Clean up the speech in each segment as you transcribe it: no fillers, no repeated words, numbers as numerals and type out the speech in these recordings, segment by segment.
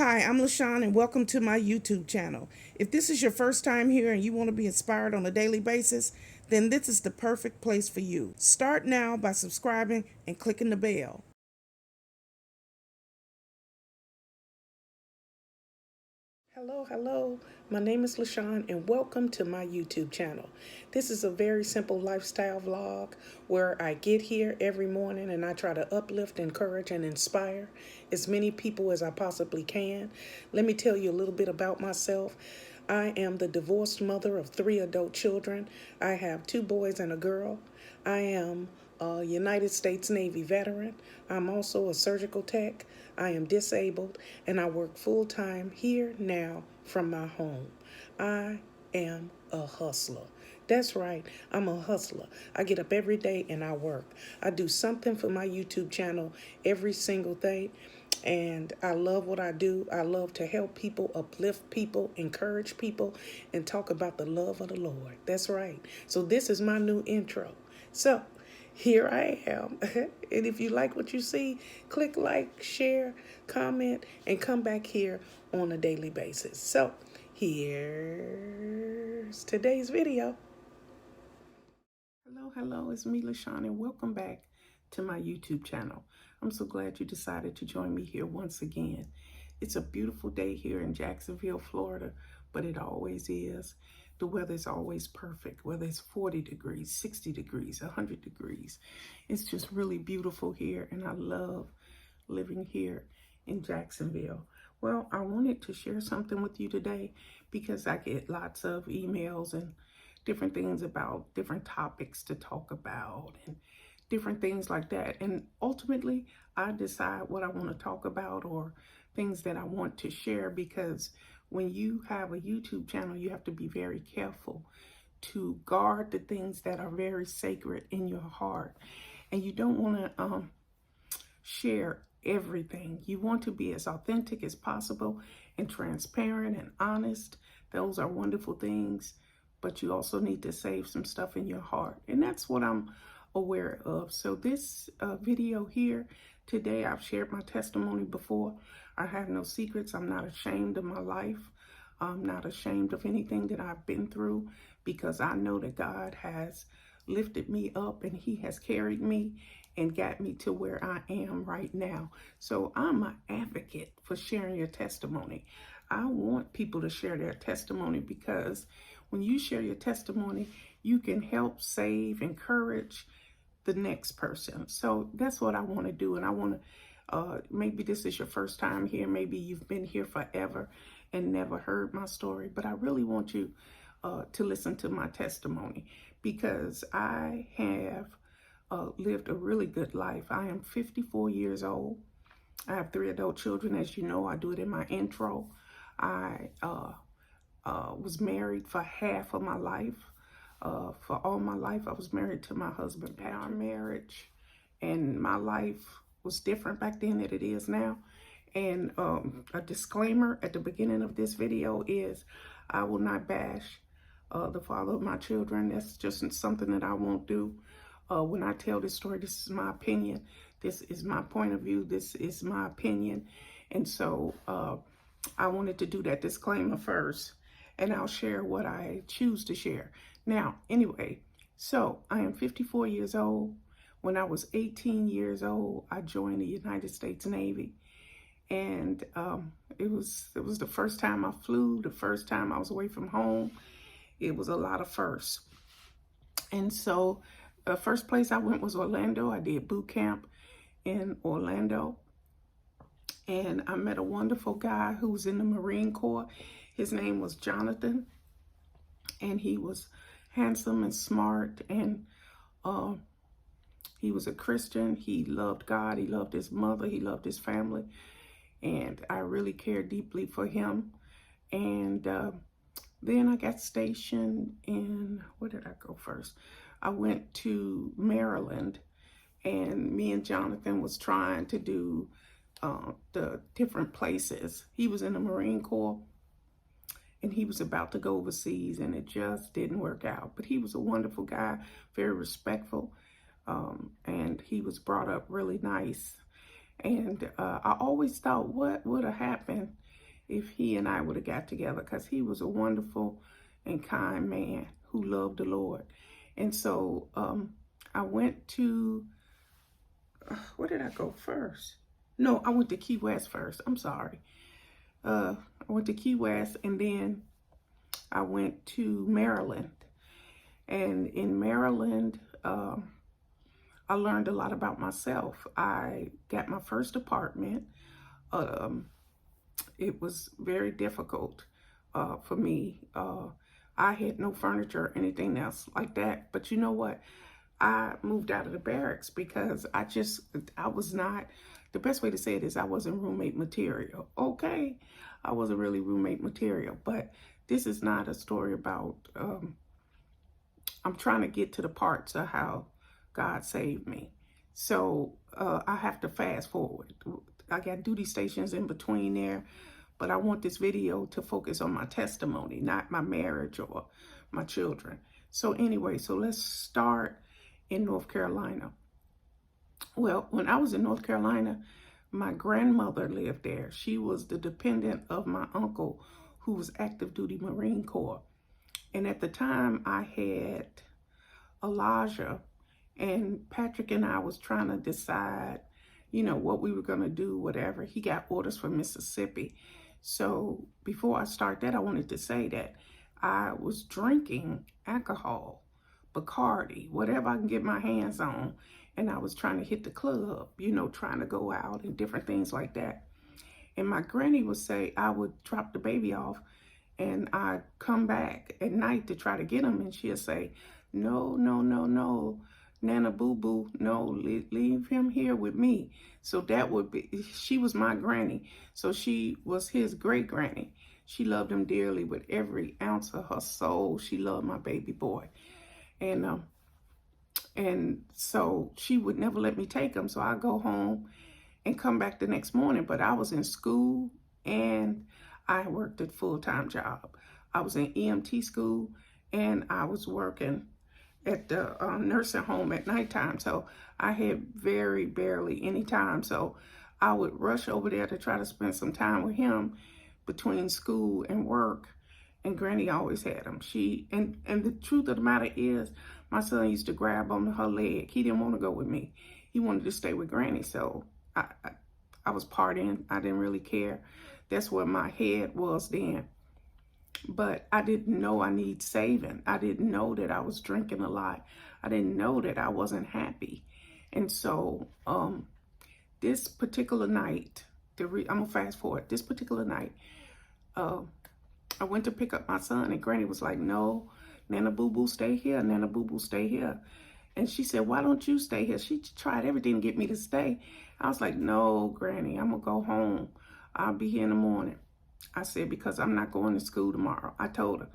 Hi, I'm LaShawn and welcome to my YouTube channel. If this is your first time here and you want to be inspired on a daily basis, then this is the perfect place for you. Start now by subscribing and clicking the bell. Hello. My name is LaShawn and welcome to my YouTube channel. This is a very simple lifestyle vlog where I get here every morning and I try to uplift, encourage, and inspire as many people as I possibly can. Let me tell you a little bit about myself. I am the divorced mother of 3 adult children. I have 2 boys and a girl. I am a United States Navy veteran. I'm also a surgical tech. I am disabled and I work full time here now from my home. I am a hustler. That's right, I'm a hustler. I get up every day and I work. I do something for my YouTube channel every single day. And I love what I do. I love to help people, uplift people, encourage people, and talk about the love of the Lord. That's right. So this is my new intro. So here I am. And if you like what you see, click like, share, comment, and come back here on a daily basis. So here's today's video. Hello, it's me, LaShawn, and welcome back to my YouTube channel. I'm so glad you decided to join me here once again. It's a beautiful day here in Jacksonville, Florida, but it always is. The weather is always perfect, whether it's 40 degrees, 60 degrees, 100 degrees. It's just really beautiful here, and I love living here in Jacksonville. Well, I wanted to share something with you today because I get lots of emails and different things about different topics to talk about and different things like that. And ultimately, I decide what I want to talk about or things that I want to share, because when you have a YouTube channel, you have to be very careful to guard the things that are very sacred in your heart. And you don't want to share everything. You want to be as authentic as possible and transparent and honest. Those are wonderful things, but you also need to save some stuff in your heart. And that's what I'm aware of. So this video here today, I've shared my testimony before. I have no secrets. I'm not ashamed of my life. I'm not ashamed of anything that I've been through, because I know that God has lifted me up and he has carried me and got me to where I am right now. So I'm an advocate for sharing your testimony. I want people to share their testimony, because when you share your testimony, you can help save, encourage the next person. So that's what I want to do. And I want to, maybe this is your first time here. Maybe you've been here forever and never heard my story, but I really want you to listen to my testimony, because I have lived a really good life. I am 54 years old. I have 3 adult children. As you know, I do it in my intro. I was married for half of my life. For all my life, I was married to my husband. Our marriage and my life was different back then than it is now. And a disclaimer at the beginning of this video is I will not bash the father of my children. That's just something that I won't do. When I tell this story, this is my opinion. This is my point of view. This is my opinion. And so I wanted to do that disclaimer first, and I'll share what I choose to share. Now, anyway, so I am 54 years old. When I was 18 years old, I joined the United States Navy. And it was the first time I flew, the first time I was away from home. It was a lot of firsts. And so the first place I went was Orlando. I did boot camp in Orlando. And I met a wonderful guy who was in the Marine Corps. His name was Jonathan. And he was handsome and smart. And he was a Christian. He loved God. He loved his mother. He loved his family. And I really cared deeply for him. And then I got stationed in, where did I go first? I went to Maryland, and me and Jonathan was trying to do the different places. He was in the Marine Corps, and he was about to go overseas, and it just didn't work out. But he was a wonderful guy, very respectful, and he was brought up really nice. And I always thought, what would have happened if he and I would have got together, because he was a wonderful and kind man who loved the Lord. And so I went to, where did I go first? No, I went to Key West first. I'm sorry. I went to Key West, and then I went to Maryland. And in Maryland, I learned a lot about myself. I got my first apartment. It was very difficult for me. I had no furniture or anything else like that. But you know what? I moved out of the barracks because I was not, the best way to say it is I wasn't roommate material. Okay, I wasn't really roommate material. But this is not a story about, I'm trying to get to the parts of how God saved me. So I have to fast forward. I got duty stations in between there, but I want this video to focus on my testimony, not my marriage or my children. So anyway, so let's start in North Carolina. Well, when I was in North Carolina, my grandmother lived there. She was the dependent of my uncle, who was active duty Marine Corps. And at the time I had Elijah, and Patrick and I was trying to decide, you know, what we were going to do, whatever. He got orders from Mississippi. So before I start that, I wanted to say that I was drinking alcohol, Bacardi, whatever I can get my hands on. And I was trying to hit the club, you know, trying to go out and different things like that. And my granny would say I would drop the baby off and I'd come back at night to try to get him. And she'd say, no, no, no, no, Nana Boo Boo, no, leave him here with me. So that would be, she was my granny. So she was his great granny. She loved him dearly with every ounce of her soul. She loved my baby boy. And so she would never let me take him. So I'd go home and come back the next morning. But I was in school and I worked a full-time job. I was in EMT school and I was working at the nursing home at nighttime. So I had very barely any time. So I would rush over there to try to spend some time with him between school and work. And Granny always had him. And the truth of the matter is, my son used to grab on her leg. He didn't want to go with me. He wanted to stay with Granny. So I was partying. I didn't really care. That's where my head was then. But I didn't know I need saving. I didn't know that I was drinking a lot. I didn't know that I wasn't happy. And so this particular night, I'm going to fast forward. This particular night, I went to pick up my son, and Granny was like, no, Nana Boo Boo, stay here. Nana Boo Boo, stay here. And she said, why don't you stay here? She tried everything to get me to stay. I was like, no, Granny, I'm going to go home. I'll be here in the morning. I said, because I'm not going to school tomorrow. I told her,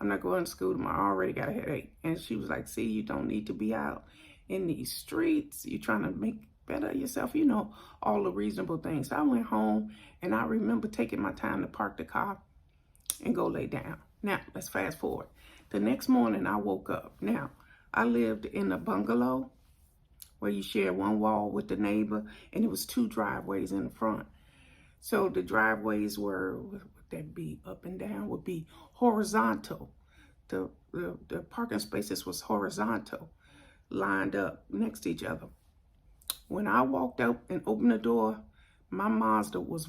I'm not going to school tomorrow. I already got a headache. And she was like, see, you don't need to be out in these streets. You're trying to make better of yourself. You know, all the reasonable things. So I went home, and I remember taking my time to park the car and go lay down. Now, let's fast forward. The next morning, I woke up. Now, I lived in a bungalow where you share one wall with the neighbor, and it was 2 driveways in the front. So the driveways were, would that be up and down, would be horizontal. The parking spaces was horizontal, lined up next to each other. When I walked out and opened the door, my Mazda was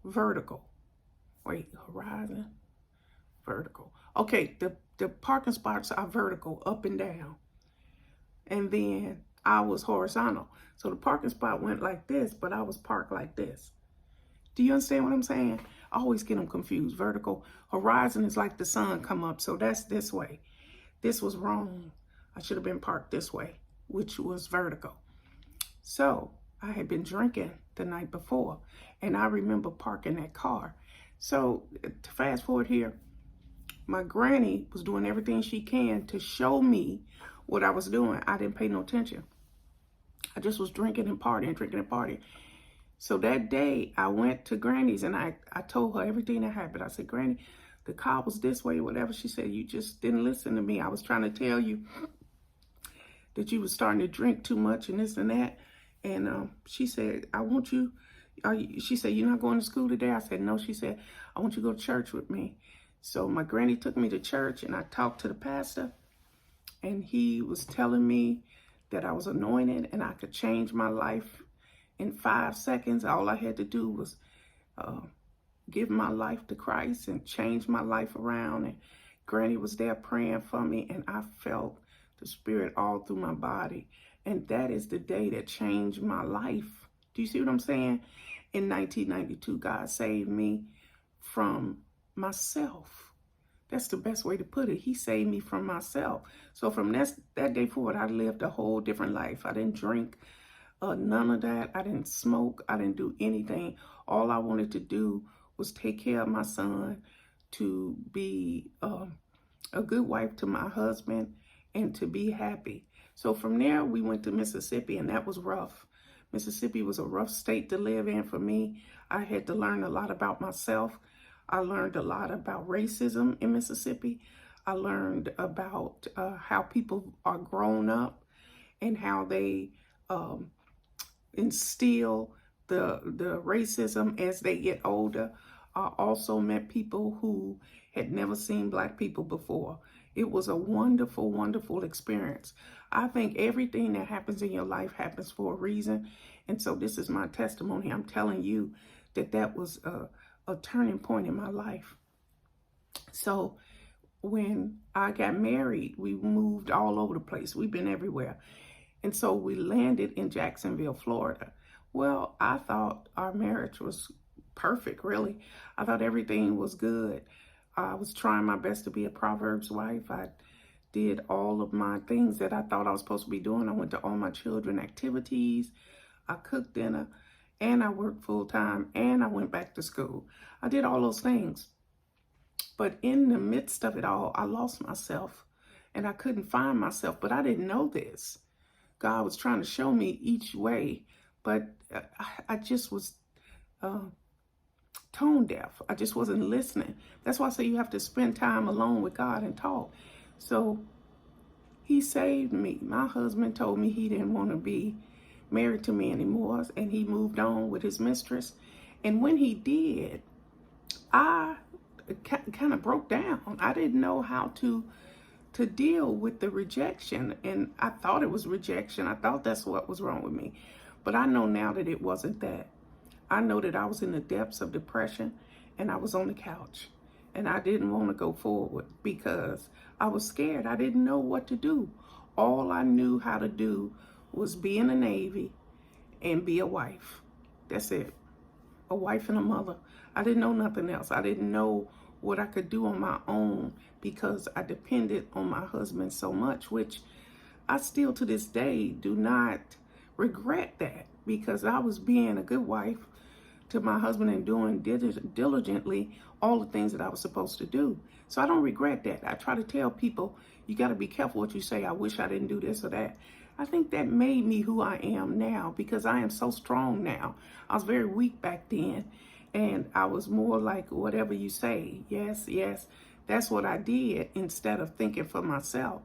vertical. Wait, horizon, vertical. Okay, the parking spots are vertical, up and down. And then I was horizontal. So the parking spot went like this, but I was parked like this. Do you understand what I'm saying? I always get them confused. Vertical. Horizon is like the sun come up, so that's this way. This was wrong. I should have been parked this way, which was vertical. So I had been drinking the night before, and I remember parking that car. So to fast forward here, my granny was doing everything she can to show me what I was doing. I didn't pay no attention. I just was drinking and partying. So that day, I went to Granny's, and I told her everything that happened. I said, Granny, the car was this way, whatever. She said, you just didn't listen to me. I was trying to tell you that you was starting to drink too much and this and that. And she said, I want you, She said, "You're not going to school today?" I said, "No." She said, "I want you to go to church with me." So my granny took me to church, and I talked to the pastor, and he was telling me that I was anointed and I could change my life in 5 seconds. All I had to do was give my life to Christ and change my life around. And Granny was there praying for me, and I felt the Spirit all through my body. And that is the day that changed my life. Do you see what I'm saying? In 1992, God saved me from myself. That's the best way to put it. He saved me from myself. So from that day forward, I lived a whole different life. I didn't drink, none of that. I didn't smoke. I didn't do anything. All I wanted to do was take care of my son, to be a good wife to my husband, and to be happy. So from there, we went to Mississippi, and that was rough. Mississippi was a rough state to live in for me. I had to learn a lot about myself. I learned a lot about racism in Mississippi. I learned about how people are grown up and how they instill the racism as they get older. I also met people who had never seen Black people before. It was a wonderful, wonderful experience. I think everything that happens in your life happens for a reason. And so this is my testimony. I'm telling you that was a turning point in my life. So when I got married, we moved all over the place. We've been everywhere. And so we landed in Jacksonville, Florida. Well, I thought our marriage was perfect, really. I thought everything was good. I was trying my best to be a Proverbs wife. I did all of my things that I thought I was supposed to be doing. I went to all my children activities. I cooked dinner, and I worked full time, and I went back to school. I did all those things. But in the midst of it all, I lost myself, and I couldn't find myself. But I didn't know this. God was trying to show me each way, but I just was tone deaf. I just wasn't listening. That's why I say you have to spend time alone with God and talk. So he saved me. My husband told me he didn't want to be married to me anymore, and he moved on with his mistress. And when he did, I kind of broke down. I didn't know how to deal with the rejection, and I thought it was rejection. I thought that's what was wrong with me. But I know now that it wasn't that. I know that I was in the depths of depression, and I was on the couch, and I didn't want to go forward because I was scared. I didn't know what to do. All I knew how to do was be in the Navy and be a wife. That's it. A wife and a mother. I didn't know nothing else. I didn't know what I could do on my own because I depended on my husband so much, which I still to this day do not regret that, because I was being a good wife to my husband and doing diligently all the things that I was supposed to do. So I don't regret that. I try to tell people, you got to be careful what you say. I wish I didn't do this or that. I think that made me who I am now, because I am so strong now. I was very weak back then, and I was more like, whatever you say, yes, yes. That's what I did instead of thinking for myself.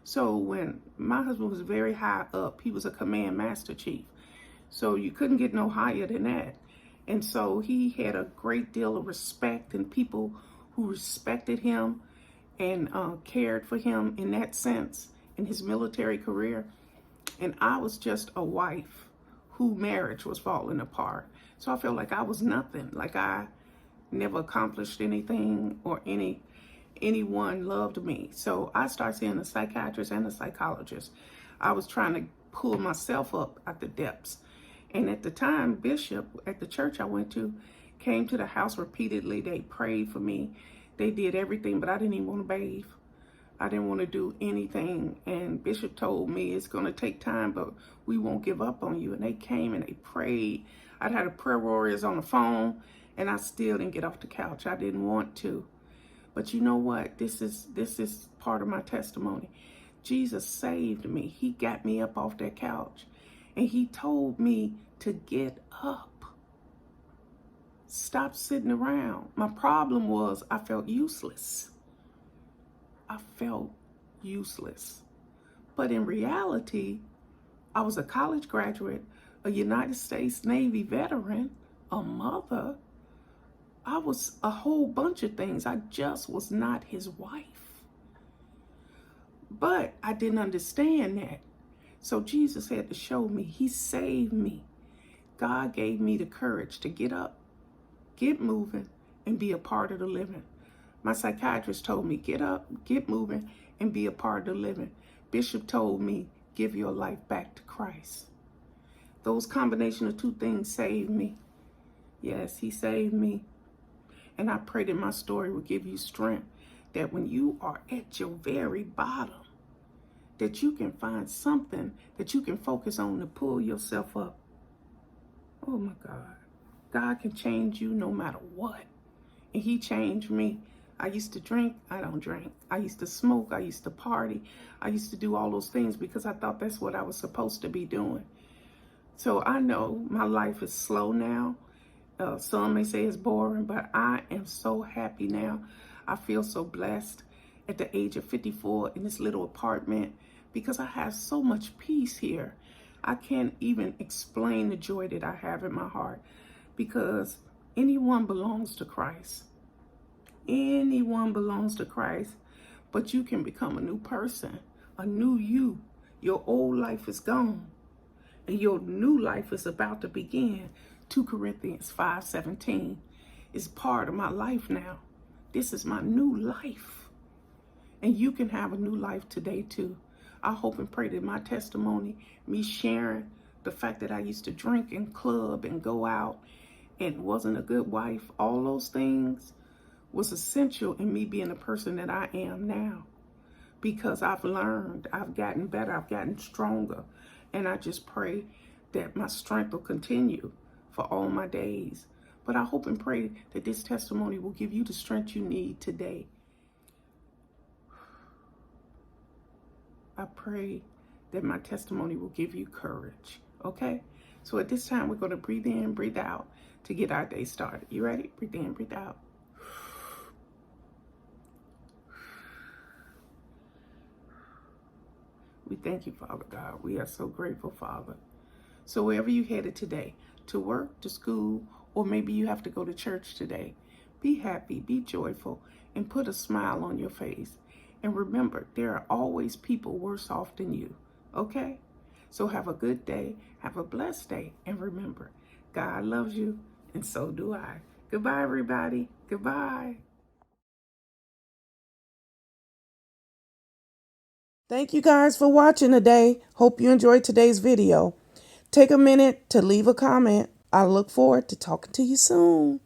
So when my husband was very high up, he was a command master chief. So you couldn't get no higher than that. And so he had a great deal of respect, and people who respected him and cared for him in that sense in his military career. And I was just a wife whose marriage was falling apart. So I felt like I was nothing, like I never accomplished anything, or anyone loved me. So I started seeing a psychiatrist and a psychologist. I was trying to pull myself up out the depths. And at the time, Bishop at the church I went to came to the house repeatedly. They prayed for me. They did everything, but I didn't even want to bathe. I didn't want to do anything. And Bishop told me, it's going to take time, but we won't give up on you. And they came and they prayed. I'd had a prayer warriors on the phone, and I still didn't get off the couch. I didn't want to. But you know what? This is part of my testimony. Jesus saved me. He got me up off that couch, and he told me to get up. Stop sitting around. My problem was I felt useless. I felt useless. But in reality, I was a college graduate, a United States Navy veteran, a mother. I was a whole bunch of things. I just was not his wife. But I didn't understand that. So Jesus had to show me. He saved me. God gave me the courage to get up, get moving, and be a part of the living. My psychiatrist told me, get up, get moving, and be a part of the living. Bishop told me, give your life back to Christ. Those combination of two things saved me. Yes, he saved me. And I pray that my story will give you strength, that when you are at your very bottom, that you can find something that you can focus on to pull yourself up. Oh my God. God can change you no matter what. And he changed me. I used to drink. I don't drink. I used to smoke. I used to party. I used to do all those things because I thought that's what I was supposed to be doing. So I know my life is slow now. Some may say it's boring, but I am so happy now. I feel so blessed at the age of 54 in this little apartment because I have so much peace here. I can't even explain the joy that I have in my heart because anyone belongs to Christ. Anyone belongs to Christ, but you can become a new person, a new you. Your old life is gone and your new life is about to begin. 2 Corinthians 5:17 is part of my life now. This is my new life. And you can have a new life today too. I hope and pray that my testimony, me sharing the fact that I used to drink and club and go out and wasn't a good wife, all those things was essential in me being the person that I am now. Because I've learned, I've gotten better, I've gotten stronger. And I just pray that my strength will continue for all my days. But I hope and pray that this testimony will give you the strength you need today. I pray that my testimony will give you courage, okay? So at this time, we're going to breathe in, breathe out to get our day started. You ready? Breathe in, breathe out. We thank you, Father God. We are so grateful, Father. So wherever you headed today, to work, to school, or maybe you have to go to church today, be happy, be joyful, and put a smile on your face. And remember, there are always people worse off than you, okay? So have a good day, have a blessed day, and remember, God loves you, and so do I. Goodbye, everybody. Goodbye. Thank you guys for watching today. Hope you enjoyed today's video. Take a minute to leave a comment. I look forward to talking to you soon.